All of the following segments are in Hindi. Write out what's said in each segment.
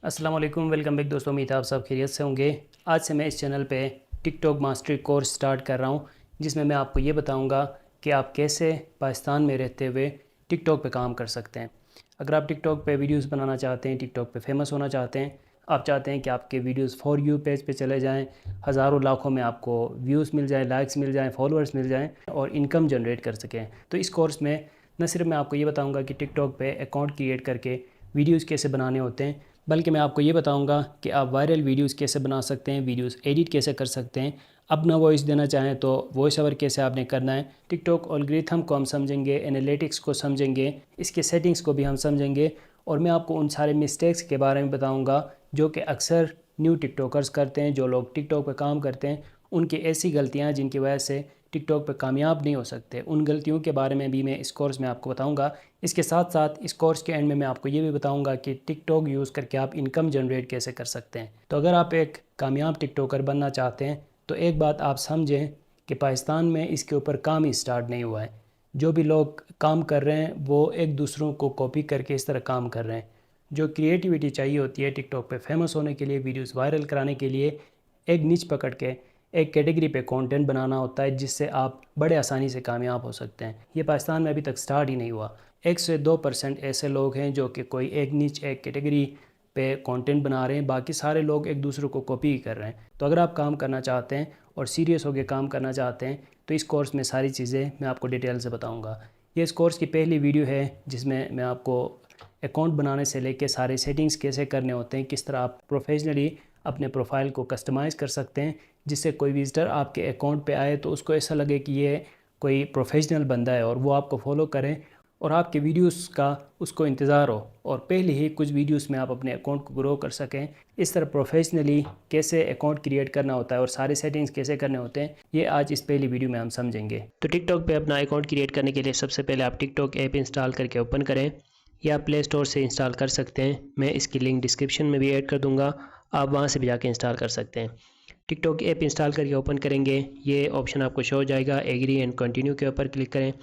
अस्सलाम वालेकुम, वेलकम बैक दोस्तों। उम्मीद है आप सब खैरियत से होंगे। आज से मैं इस चैनल पे टिकटॉक मास्टरी कोर्स स्टार्ट कर रहा हूँ, जिसमें मैं आपको ये बताऊँगा कि आप कैसे पाकिस्तान में रहते हुए टिकटॉक पे काम कर सकते हैं। अगर आप टिकटॉक पे वीडियोस बनाना चाहते हैं, टिकटॉक पे फेमस होना चाहते हैं, आप चाहते हैं कि आपके वीडियोस फॉर यू पेज पे चले जाएं, हज़ारों लाखों में आपको व्यूज़ मिल जाएं, लाइक्स मिल जाएं, फॉलोअर्स मिल जाएं और इनकम जनरेट कर सकें, तो इस कोर्स में न सिर्फ मैं आपको ये बताऊँगा कि टिकटॉक पे अकाउंट क्रिएट करके वीडियोज़ कैसे बनाने होते हैं, बल्कि मैं आपको ये बताऊंगा कि आप वायरल वीडियोस कैसे बना सकते हैं, वीडियोस एडिट कैसे कर सकते हैं, अपना वॉइस देना चाहें तो वॉइस ओवर कैसे आपने करना है, टिकटॉक एल्गोरिथम को हम समझेंगे, एनालिटिक्स को समझेंगे, इसके सेटिंग्स को भी हम समझेंगे और मैं आपको उन सारे मिस्टेक्स के बारे में बताऊंगा जो कि अक्सर न्यू टिकटॉकर्स करते हैं। जो लोग टिकटॉक पर काम करते हैं उनकी ऐसी गलतियाँ जिनकी वजह से टिकटॉक पर कामयाब नहीं हो सकते, उन गलतियों के बारे में भी मैं इस कोर्स में आपको बताऊंगा। इसके साथ साथ इस कोर्स के एंड में मैं आपको ये भी बताऊंगा कि टिकटॉक यूज़ करके आप इनकम जनरेट कैसे कर सकते हैं। तो अगर आप एक कामयाब टिकटॉकर बनना चाहते हैं तो एक बात आप समझें कि पाकिस्तान में इसके ऊपर काम ही स्टार्ट नहीं हुआ है। जो भी लोग काम कर रहे हैं वो एक दूसरों को कॉपी करके इस तरह काम कर रहे हैं। जो क्रिएटिविटी चाहिए होती है टिकटॉक पे फेमस होने के लिए, वीडियोस वायरल कराने के लिए, एक निच पकड़ के एक कैटेगरी पे कंटेंट बनाना होता है जिससे आप बड़े आसानी से कामयाब हो सकते हैं। ये पाकिस्तान में अभी तक स्टार्ट ही नहीं हुआ। 1 से 2% ऐसे लोग हैं जो कि कोई एक नीच एक कैटेगरी पे कंटेंट बना रहे हैं, बाकी सारे लोग एक दूसरे को कॉपी ही कर रहे हैं। तो अगर आप काम करना चाहते हैं और सीरियस होकर काम करना चाहते हैं तो इस कोर्स में सारी चीज़ें मैं आपको डिटेल से बताऊँगा। ये इस कोर्स की पहली वीडियो है जिसमें मैं आपको अकाउंट बनाने से लेके सारे सेटिंग्स कैसे करने होते हैं, किस तरह आप प्रोफेशनली अपने प्रोफाइल को कस्टमाइज़ कर सकते हैं, जिससे कोई विज़िटर आपके अकाउंट पे आए तो उसको ऐसा लगे कि ये कोई प्रोफेशनल बंदा है और वो आपको फॉलो करें और आपके वीडियोस का उसको इंतज़ार हो और पहले ही कुछ वीडियोस में आप अपने अकाउंट को ग्रो कर सकें। इस तरह प्रोफेशनली कैसे अकाउंट क्रिएट करना होता है और सारे सेटिंग्स कैसे करने होते हैं, ये आज इस पहली वीडियो में हम समझेंगे। तो टिकटॉक पे अपना अकाउंट क्रिएट करने के लिए सबसे पहले आप टिकटॉक ऐप इंस्टॉल करके ओपन करें, या प्ले स्टोर से इंस्टॉल कर सकते हैं। मैं इसकी लिंक डिस्क्रिप्शन में भी ऐड कर दूँगा, आप वहाँ से भी जाके इंस्टॉल कर सकते हैं। टिकटॉक ऐप इंस्टॉल करके ओपन करेंगे, ये ऑप्शन आपको शो हो जाएगा, एग्री एंड कंटिन्यू के ऊपर क्लिक करें।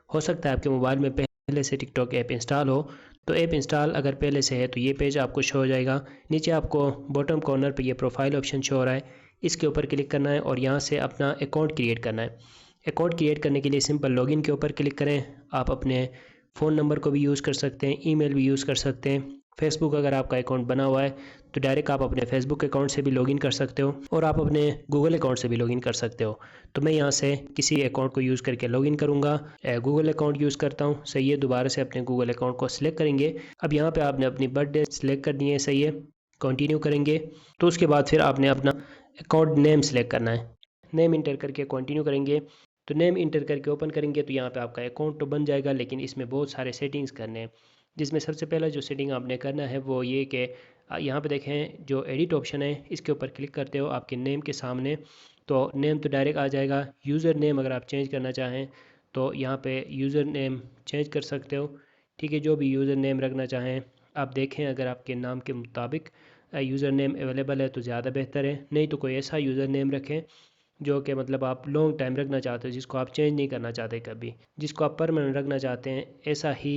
हो सकता है आपके मोबाइल में पहले से टिकटॉक ऐप इंस्टॉल हो, तो ऐप इंस्टॉल अगर पहले से है तो ये पेज आपको शो हो जाएगा। नीचे आपको बॉटम कॉर्नर पे ये प्रोफाइल ऑप्शन शो हो रहा है, इसके ऊपर क्लिक करना है और यहाँ से अपना अकाउंट क्रिएट करना है। अकाउंट क्रिएट करने के लिए सिंपल लॉगिन के ऊपर क्लिक करें। आप अपने फ़ोन नंबर को भी यूज़ कर सकते हैं, ईमेल भी यूज़ कर सकते हैं। फेसबुक अगर आपका अकाउंट बना हुआ है तो डायरेक्ट आप अपने फेसबुक अकाउंट से भी लॉगिन कर सकते हो और आप अपने गूगल अकाउंट से भी लॉगिन कर सकते हो। तो मैं यहाँ से किसी अकाउंट को यूज़ करके लॉगिन करूँगा। गूगल अकाउंट यूज़ करता हूँ, सही है। दोबारा से अपने गूगल अकाउंट को सिलेक्ट करेंगे। अब यहाँ पे आपने अपनी बर्थडे सिलेक्ट करनी है, सही है। कंटिन्यू करेंगे तो उसके बाद फिर आपने अपना अकाउंट नेम सेलेक्ट करना है। नेम इंटर करके कंटिन्यू करेंगे। तो नेम इंटर करके ओपन करेंगे तो यहाँ पे आपका अकाउंट तो बन जाएगा, लेकिन इसमें बहुत सारे सेटिंग्स करने हैं। जिसमें सबसे पहला जो सेटिंग आपने करना है वो ये कि यहाँ पे देखें जो एडिट ऑप्शन है, इसके ऊपर क्लिक करते हो आपके नेम के सामने, तो नेम तो डायरेक्ट आ जाएगा। यूज़र नेम अगर आप चेंज करना चाहें तो यहाँ पे यूज़र नेम चेंज कर सकते हो, ठीक है। जो भी यूज़र नेम रखना चाहें आप देखें, अगर आपके नाम के मुताबिक यूज़र नेम अवेलेबल है तो ज़्यादा बेहतर है, नहीं तो कोई ऐसा यूज़र नेम रखें जो कि मतलब आप लॉन्ग टाइम रखना चाहते हो, जिसको आप चेंज नहीं करना चाहते कभी, जिसको आप परमानेंट रखना चाहते हैं, ऐसा ही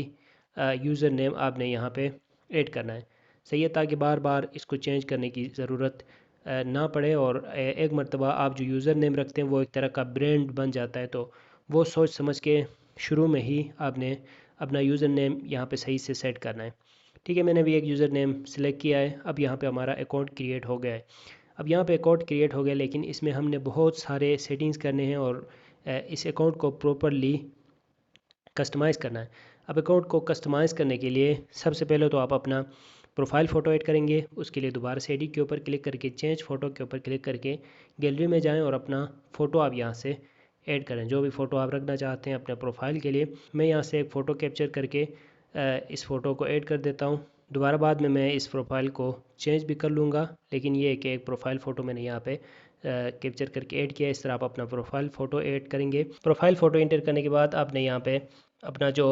यूज़र नेम आपने यहाँ पे ऐड करना है, सही है। ताकि बार बार इसको चेंज करने की ज़रूरत ना पड़े और एक मरतबा आप जो यूज़र नेम रखते हैं वो एक तरह का ब्रांड बन जाता है। तो वो सोच समझ के शुरू में ही आपने अपना यूज़र नेम यहाँ पे सही से सेट करना है, ठीक है। मैंने भी एक यूज़र नेम सेलेक्ट किया है। अब यहाँ पे हमारा अकाउंट क्रिएट हो गया है। अब यहाँ पे अकाउंट क्रिएट हो गया, लेकिन इसमें हमने बहुत सारे सेटिंग्स करने हैं और इस अकाउंट को प्रॉपरली कस्टमाइज़ करना है। अब अकाउंट को कस्टमाइज़ करने के लिए सबसे पहले तो आप अपना प्रोफाइल फ़ोटो ऐड करेंगे। उसके लिए दोबारा से एडिट के ऊपर क्लिक करके चेंज फ़ोटो के ऊपर क्लिक करके गैलरी में जाएं और अपना फ़ोटो आप यहाँ से ऐड करें, जो भी फ़ोटो आप रखना चाहते हैं अपने प्रोफाइल के लिए। मैं यहाँ से एक फ़ोटो कैप्चर करके इस फ़ोटो को ऐड कर देता हूँ। दोबारा बाद में मैं इस प्रोफाइल को चेंज भी कर लूँगा, लेकिन ये है कि एक प्रोफाइल फ़ोटो मैंने यहाँ पे कैप्चर करके ऐड किया। इस तरह आप अपना प्रोफाइल फ़ोटो ऐड करेंगे। प्रोफाइल फ़ोटो इंटर करने के बाद आपने यहाँ पे अपना जो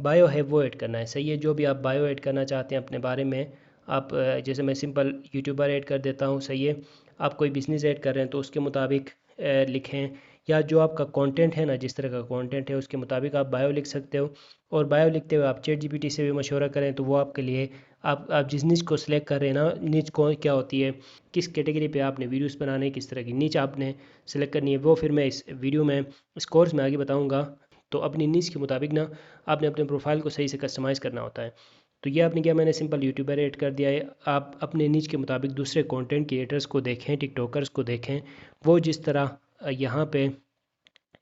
बायो है वो ऐड करना है, सही है। जो भी आप बायो ऐड करना चाहते हैं अपने बारे में, आप जैसे मैं सिंपल यूट्यूबर ऐड कर देता हूँ, सही है। आप कोई बिज़नेस ऐड कर रहे हैं तो उसके मुताबिक लिखें, या जो आपका कंटेंट है ना, जिस तरह का कंटेंट है उसके मुताबिक आप बायो लिख सकते हो। और बायो लिखते हुए आप चैट जीपीटी से भी मशवरा करें तो वो आपके लिए आप जिस निच को सिलेक्ट कर रहे हैं ना, निच को क्या होती है, किस कैटेगरी पे आपने वीडियोस बनाने, किस तरह की निच आपने सेलेक्ट करनी है, वो फिर मैं इस वीडियो में, इस कोर्स में आगे बताऊँगा। तो अपनी निच के मुताबिक ना आपने अपने प्रोफाइल को सही से कस्टमाइज़ करना होता है। तो ये आपने किया, मैंने सिंपल यूट्यूबर ऐड कर दिया है। आप अपने निच के मुताबिक दूसरे कंटेंट क्रिएटर्स को देखें, टिकटॉकर्स को देखें, वो जिस तरह यहाँ पे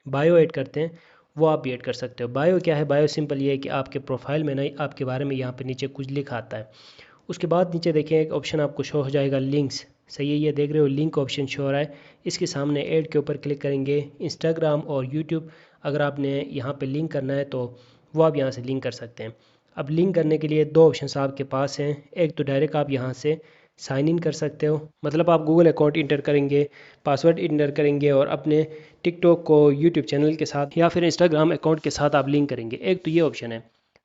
बायो ऐड करते हैं वो आप भी ऐड कर सकते हो। बायो क्या है? बायो सिंपल ये है कि आपके प्रोफाइल में ना आपके बारे में यहाँ पे नीचे कुछ लिखा आता है। उसके बाद नीचे देखें एक ऑप्शन आपको शो हो जाएगा लिंक्स, सही है, ये देख रहे हो लिंक ऑप्शन शो हो रहा है। इसके सामने ऐड के ऊपर क्लिक करेंगे। इंस्टाग्राम और यूट्यूब अगर आपने यहाँ पे लिंक करना है तो वो आप यहाँ से लिंक कर सकते हैं। अब लिंक करने के लिए दो ऑप्शन आपके पास हैं। एक तो डायरेक्ट आप यहाँ से साइन इन कर सकते हो, मतलब आप गूगल अकाउंट इंटर करेंगे, पासवर्ड इंटर करेंगे और अपने टिकटॉक को यूट्यूब चैनल के साथ या फिर इंस्टाग्राम अकाउंट के साथ आप लिंक करेंगे। एक तो ये ऑप्शन है।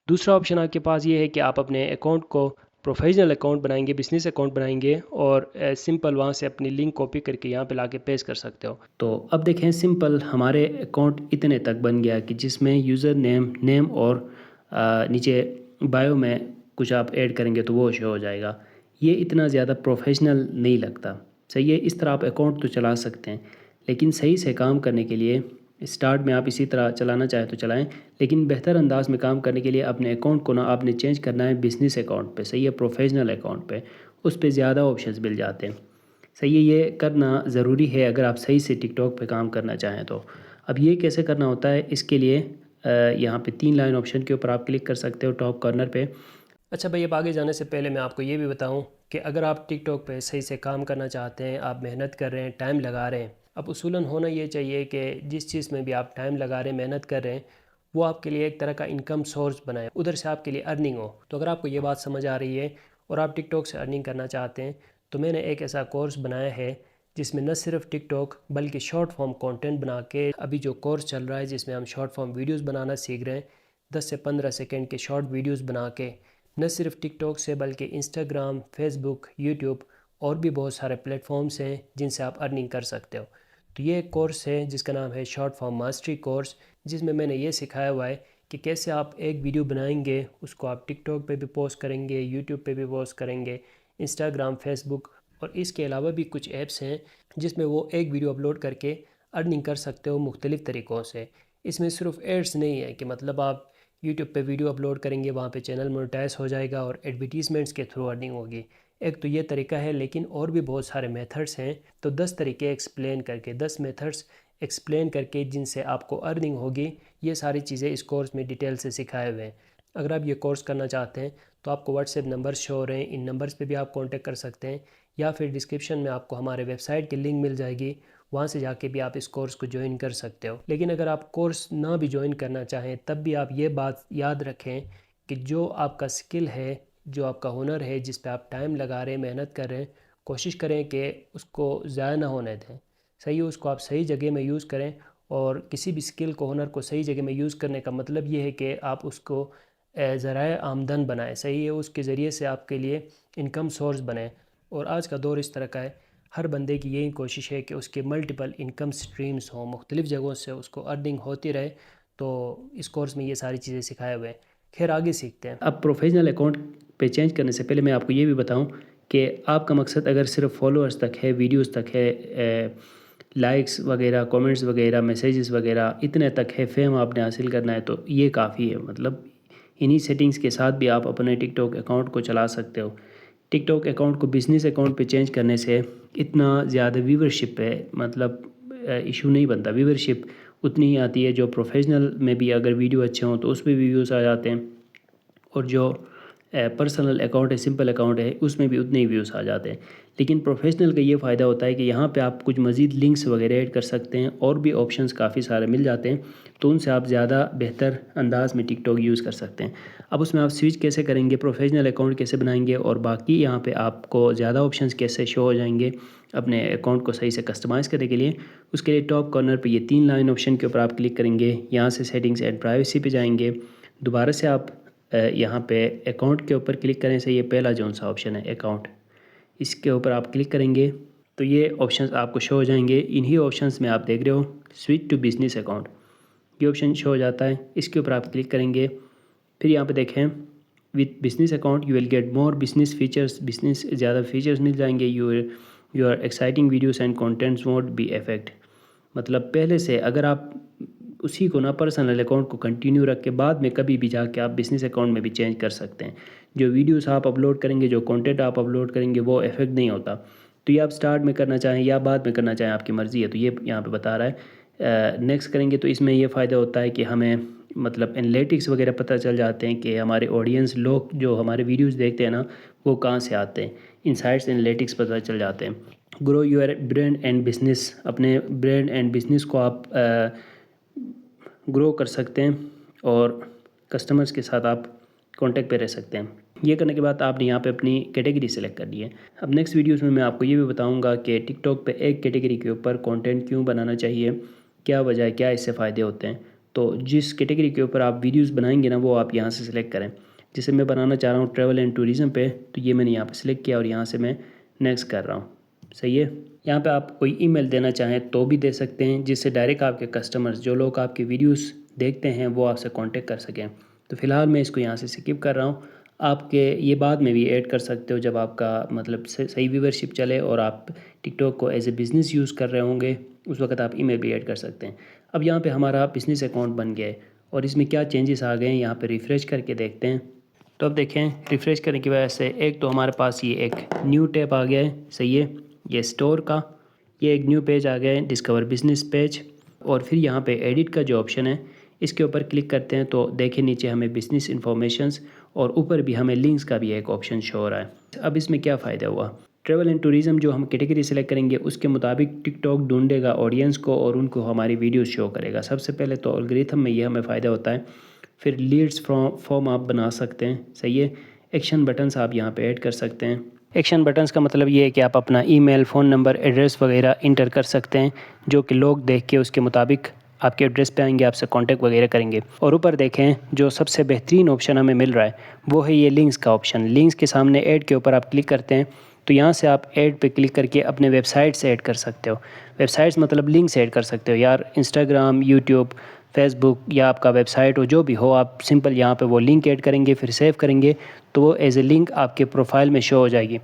दूसरा ऑप्शन आपके पास ये है कि आप अपने अकाउंट को प्रोफेशनल अकाउंट बनाएंगे, बिजनेस अकाउंट बनाएंगे और सिंपल वहाँ से अपनी लिंक कॉपी करके यहाँ पे लाके पेस्ट कर सकते हो। तो अब देखें, सिंपल हमारे अकाउंट इतने तक बन गया कि जिसमें यूज़र नेम और नीचे बायो में कुछ आप ऐड करेंगे तो वो शो हो जाएगा। ये इतना ज़्यादा प्रोफेशनल नहीं लगता, सही है। इस तरह आप अकाउंट तो चला सकते हैं, लेकिन सही से काम करने के लिए स्टार्ट में आप इसी तरह चलाना चाहें तो चलाएं, लेकिन बेहतर अंदाज में काम करने के लिए अपने अकाउंट को ना आपने चेंज करना है बिज़नेस अकाउंट पे, सही है, प्रोफेशनल अकाउंट पे। उस पे ज़्यादा ऑप्शंस मिल जाते हैं, सही है। ये करना ज़रूरी है अगर आप सही से टिकटॉक पे काम करना चाहें तो। अब ये कैसे करना होता है, इसके लिए यहाँ पे 3 लाइन ऑप्शन के ऊपर आप क्लिक कर सकते हो टॉप कॉर्नर पे। अच्छा भाई, अब आगे जाने से पहले मैं आपको ये भी बताऊं कि अगर आप टिकटॉक पे सही से काम करना चाहते हैं, आप मेहनत कर रहे हैं, टाइम लगा रहे हैं, अब उसूलन होना ये चाहिए कि जिस चीज़ में भी आप टाइम लगा रहे हैं, मेहनत कर रहे हैं, वो आपके लिए एक तरह का इनकम सोर्स बनाए, उधर से आपके लिए अर्निंग हो। तो अगर आपको ये बात समझ आ रही है और आप टिकटॉक से अर्निंग करना चाहते हैं तो मैंने एक ऐसा कोर्स बनाया है जिसमें न सिर्फ टिकटॉक बल्कि शॉर्ट फॉर्म कंटेंट बना के, अभी जो कोर्स चल रहा है जिसमें हम शॉर्ट फॉर्म वीडियोस बनाना सीख रहे हैं, 10 से 15 सेकंड के शॉर्ट वीडियोस बना के, न सिर्फ टिकटॉक से बल्कि इंस्टाग्राम, फेसबुक, यूट्यूब और भी बहुत सारे प्लेटफॉर्म्स हैं जिनसे आप अर्निंग कर सकते हो। तो ये एक कोर्स है जिसका नाम है शॉर्ट फॉर्म मास्टरी कोर्स, जिसमें मैंने ये सिखाया हुआ है कि कैसे आप एक वीडियो बनाएंगे, उसको आप टिकटॉक पे भी पोस्ट करेंगे, यूट्यूब पे भी पोस्ट करेंगे, इंस्टाग्राम, फेसबुक और इसके अलावा भी कुछ ऐप्स हैं जिसमें वो एक वीडियो अपलोड करके अर्निंग कर सकते हो मुख्तलिफ़ तरीक़ों से। इसमें सिर्फ एड्स नहीं है कि मतलब आप यूट्यूब पे वीडियो अपलोड करेंगे, वहाँ पे चैनल मोनेटाइज हो जाएगा और एडवर्टीज़मेंट्स के थ्रू अर्निंग होगी। एक तो ये तरीका है, लेकिन और भी बहुत सारे मेथड्स हैं। तो 10 तरीके एक्सप्लेन करके, 10 मेथड्स एक्सप्लेन करके जिनसे आपको अर्निंग होगी, ये सारी चीज़ें इस कोर्स में डिटेल से सिखाए हुए हैं। अगर आप ये कोर्स करना चाहते हैं तो आपको व्हाट्सएप नंबर शो हो रहे हैं, इन नंबर्स पे भी आप कांटेक्ट कर सकते हैं या फिर डिस्क्रिप्शन में आपको हमारे वेबसाइट की लिंक मिल जाएगी, वहाँ से जाके भी आप इस कोर्स को ज्वाइन कर सकते हो। लेकिन अगर आप कोर्स ना भी ज्वाइन करना चाहें तब भी आप ये बात याद रखें कि जो आपका स्किल है, जो आपका हुनर है, जिस पे आप टाइम लगा रहे हैं, मेहनत कर रहे हैं, कोशिश करें कि उसको ज़ाया ना होने दें, सही है। उसको आप सही जगह में यूज़ करें और किसी भी स्किल को, हुनर को सही जगह में यूज़ करने का मतलब ये है कि आप उसको ज़राए आमदन बनाएं, सही है, उसके ज़रिए से आपके लिए इनकम सोर्स बने। और आज का दौर इस तरह का है, हर बंदे की यही कोशिश है कि उसके मल्टीपल इनकम स्ट्रीम्स हों, मुख्तलिफ़ जगहों से उसको अर्निंग होती रहे। तो इस कोर्स में ये सारी चीज़ें सिखाए हुए हैं। खैर आगे सीखते हैं। अब प्रोफेशनल अकाउंट पे चेंज करने से पहले मैं आपको ये भी बताऊं कि आपका मकसद अगर सिर्फ फॉलोअर्स तक है, वीडियोस तक है, लाइक्स वगैरह, कमेंट्स वगैरह, मैसेजेस वगैरह इतने तक है, फेम आपने हासिल करना है, तो ये काफ़ी है। मतलब इन्हीं सेटिंग्स के साथ भी आप अपने टिकटॉक अकाउंट को चला सकते हो। टिकटॉक अकाउंट को बिज़नेस अकाउंट पे चेंज करने से इतना ज़्यादा व्यूवरशिप है, मतलब इशू नहीं बनता। व्यूवरशिप उतनी ही आती है जो प्रोफेशनल में भी, अगर वीडियो अच्छे हों तो उसमें भी व्यूज़ आ जाते हैं, और जो पर्सनल अकाउंट है, सिंपल अकाउंट है, उसमें भी उतने ही व्यूज़ आ जाते हैं। लेकिन प्रोफेशनल का ये फ़ायदा होता है कि यहाँ पे आप कुछ मज़ीद लिंक्स वगैरह ऐड कर सकते हैं और भी ऑप्शंस काफ़ी सारे मिल जाते हैं, तो उनसे आप ज़्यादा बेहतर अंदाज में टिकटॉक यूज़ कर सकते हैं। अब उसमें आप स्विच कैसे करेंगे, प्रोफेशनल अकाउंट कैसे बनाएंगे और बाकी यहाँ पे आपको ज़्यादा ऑप्शंस कैसे शो हो जाएंगे अपने अकाउंट को सही से कस्टमाइज़ करने के लिए, उसके लिए टॉप कॉर्नर पे ये 3 लाइन ऑप्शन के ऊपर आप क्लिक करेंगे। यहाँ से सेटिंग्स एंड प्राइवेसी पे जाएंगे, दोबारा से आप यहाँ पे अकाउंट के ऊपर क्लिक करें से, ये पहला जो सा ऑप्शन है अकाउंट, इसके ऊपर आप क्लिक करेंगे। तो ये ऑप्शंस आपको शो हो जाएंगे। इन्हीं ऑप्शंस में आप देख रहे हो स्विच टू बिजनेस अकाउंट, ये ऑप्शन शो हो जाता है। इसके ऊपर आप क्लिक करेंगे। फिर यहाँ पे देखें with business account you will get more business features, business ज़्यादा फीचर्स मिल जाएंगे। Your exciting videos and contents won't be affect, मतलब पहले से अगर आप उसी को ना पर्सनल अकाउंट को कंटिन्यू रख के बाद में कभी भी जाके आप बिजनेस अकाउंट में भी चेंज कर सकते हैं। जो वीडियोस आप अपलोड करेंगे, जो कंटेंट आप अपलोड करेंगे वो इफेक्ट नहीं होता। तो ये आप स्टार्ट में करना चाहें या बाद में करना चाहें, आपकी मर्ज़ी है। तो ये यहाँ पे बता रहा है नेक्स्ट करेंगे तो इसमें ये फ़ायदा होता है कि हमें मतलब एनालिटिक्स वगैरह पता चल जाते हैं कि हमारे ऑडियंस लोग जो हमारे वीडियोस देखते हैं ना वो कहाँ से आते हैं। इनसाइट्स एनालिटिक्स पता चल जाते हैं। Grow your brand and business, अपने ब्रांड एंड बिजनेस को आप ग्रो कर सकते हैं और कस्टमर्स के साथ आप कांटेक्ट पे रह सकते हैं। ये करने के बाद आपने यहाँ पे अपनी कैटेगरी सेलेक्ट कर ली है। अब नेक्स्ट वीडियोस में मैं आपको ये भी बताऊंगा कि टिकटॉक पे एक कैटेगरी के ऊपर कंटेंट क्यों बनाना चाहिए, क्या वजह है, क्या इससे फ़ायदे होते हैं। तो जिस कैटेगरी के ऊपर आप वीडियोस बनाएंगे ना वो आप यहाँ से सिलेक्ट करें। जैसे मैं बनाना चाह रहा हूँ ट्रैवल एंड टूरिज़म पे, तो ये मैंने यहाँ पर सिलेक्ट किया और यहाँ से मैं नेक्स्ट कर रहा हूँ। सही है। यहाँ पे आप कोई ईमेल देना चाहें तो भी दे सकते हैं, जिससे डायरेक्ट आपके कस्टमर्स जो लोग आपके वीडियोस देखते हैं वो आपसे कांटेक्ट कर सकें। तो फ़िलहाल मैं इसको यहाँ से स्किप कर रहा हूँ। आपके ये बाद में भी ऐड कर सकते हो जब आपका मतलब सही व्यूवरशिप चले और आप टिकटॉक को एज ए बिज़नेस यूज़ कर रहे होंगे, उस वक्त आप ईमेल भी ऐड कर सकते हैं। अब यहाँ पे हमारा बिज़नेस अकाउंट बन गया है और इसमें क्या चेंजेस आ गए हैं यहाँ पे रिफ़्रेश करके देखते हैं। तो अब देखें रिफ़्रेश करने की वजह से एक तो हमारे पास ये एक न्यू टैब आ गया है। सही है। ये स्टोर का ये एक न्यू पेज आ गया है, डिस्कवर बिजनेस पेज। और फिर यहाँ पे एडिट का जो ऑप्शन है इसके ऊपर क्लिक करते हैं तो देखें नीचे हमें बिजनेस इन्फॉर्मेशंस और ऊपर भी हमें लिंक्स का भी एक ऑप्शन शो हो रहा है। अब इसमें क्या फ़ायदा हुआ, ट्रैवल एंड टूरिज़म जो हम कैटेगरी सेलेक्ट करेंगे उसके मुताबिक टिकटॉक ढूंढेगा ऑडियंस को और उनको हमारी वीडियो शो करेगा। सबसे पहले तो एल्गोरिथम में ये हमें फ़ायदा होता है। फिर लीड्स फॉर्म आप बना सकते हैं। सही है। एक्शन बटन्स आप यहाँ पे ऐड कर सकते हैं। एक्शन बटन्स का मतलब ये है कि आप अपना ईमेल, फ़ोन नंबर, एड्रेस वगैरह इंटर कर सकते हैं, जो कि लोग देख के उसके मुताबिक आपके एड्रेस पे आएंगे, आपसे कांटेक्ट वगैरह करेंगे। और ऊपर देखें जो सबसे बेहतरीन ऑप्शन हमें मिल रहा है वो है ये लिंक्स का ऑप्शन। लिंक्स के सामने ऐड के ऊपर आप क्लिक करते हैं तो यहाँ से आप ऐड पे क्लिक करके अपने वेबसाइट से ऐड कर सकते हो। वेबसाइट्स मतलब लिंक्स ऐड कर सकते हो यार, इंस्टाग्राम, यूट्यूब, फेसबुक या आपका वेबसाइट हो जो भी हो, आप सिंपल यहाँ पे वो लिंक ऐड करेंगे, फिर सेव करेंगे तो वो एज ए लिंक आपके प्रोफाइल में शो हो जाएगी।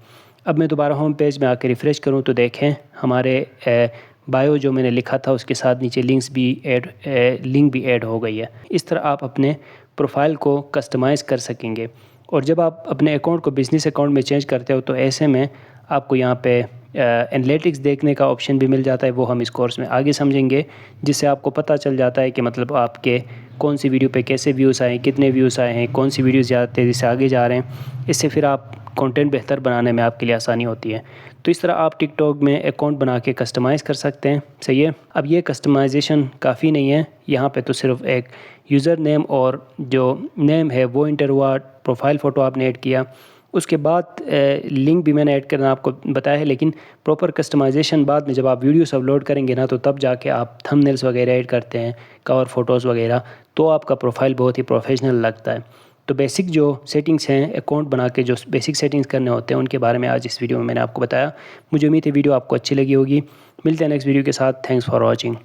अब मैं दोबारा होम पेज में आके रिफ़्रेश करूँ तो देखें हमारे बायो जो मैंने लिखा था उसके साथ नीचे लिंक भी ऐड हो गई है। इस तरह आप अपने प्रोफाइल को कस्टमाइज़ कर सकेंगे। और जब आप अपने अकाउंट को बिज़नेस अकाउंट में चेंज करते हो तो ऐसे में आपको यहाँ पे एनालिटिक्स देखने का ऑप्शन भी मिल जाता है। वो हम इस कोर्स में आगे समझेंगे, जिससे आपको पता चल जाता है कि मतलब आपके कौन सी वीडियो पे कैसे व्यूज़ आए, कितने व्यूज़ आए हैं, कौन सी वीडियो ज़्यादा तेज़ी से आगे जा रहे हैं। इससे फिर आप कंटेंट बेहतर बनाने में आपके लिए आसानी होती है। तो इस तरह आप टिकटॉक में अकाउंट बना के कस्टमाइज़ कर सकते हैं। सही है। अब ये कस्टमाइजेशन काफ़ी नहीं है, यहाँ पे तो सिर्फ एक यूज़र नेम और जो नेम है वो इंटर हुआ, प्रोफाइल फ़ोटो आपने ऐड किया, उसके बाद लिंक भी मैंने ऐड करना आपको बताया है। लेकिन प्रॉपर कस्टमाइजेशन बाद में जब आप वीडियोस अपलोड करेंगे ना तो तब जाके आप थंबनेल्स वगैरह ऐड करते हैं, कवर फ़ोटोज़ वगैरह, तो आपका प्रोफाइल बहुत ही प्रोफेशनल लगता है। तो बेसिक जो सेटिंग्स हैं अकाउंट बना के, जो बेसिक सेटिंग्स करने होते हैं, उनके बारे में आज इस वीडियो में मैंने आपको बताया। मुझे उम्मीद है वीडियो आपको अच्छी लगी होगी। मिलते हैं नेक्स्ट वीडियो के साथ। Thanks for watching.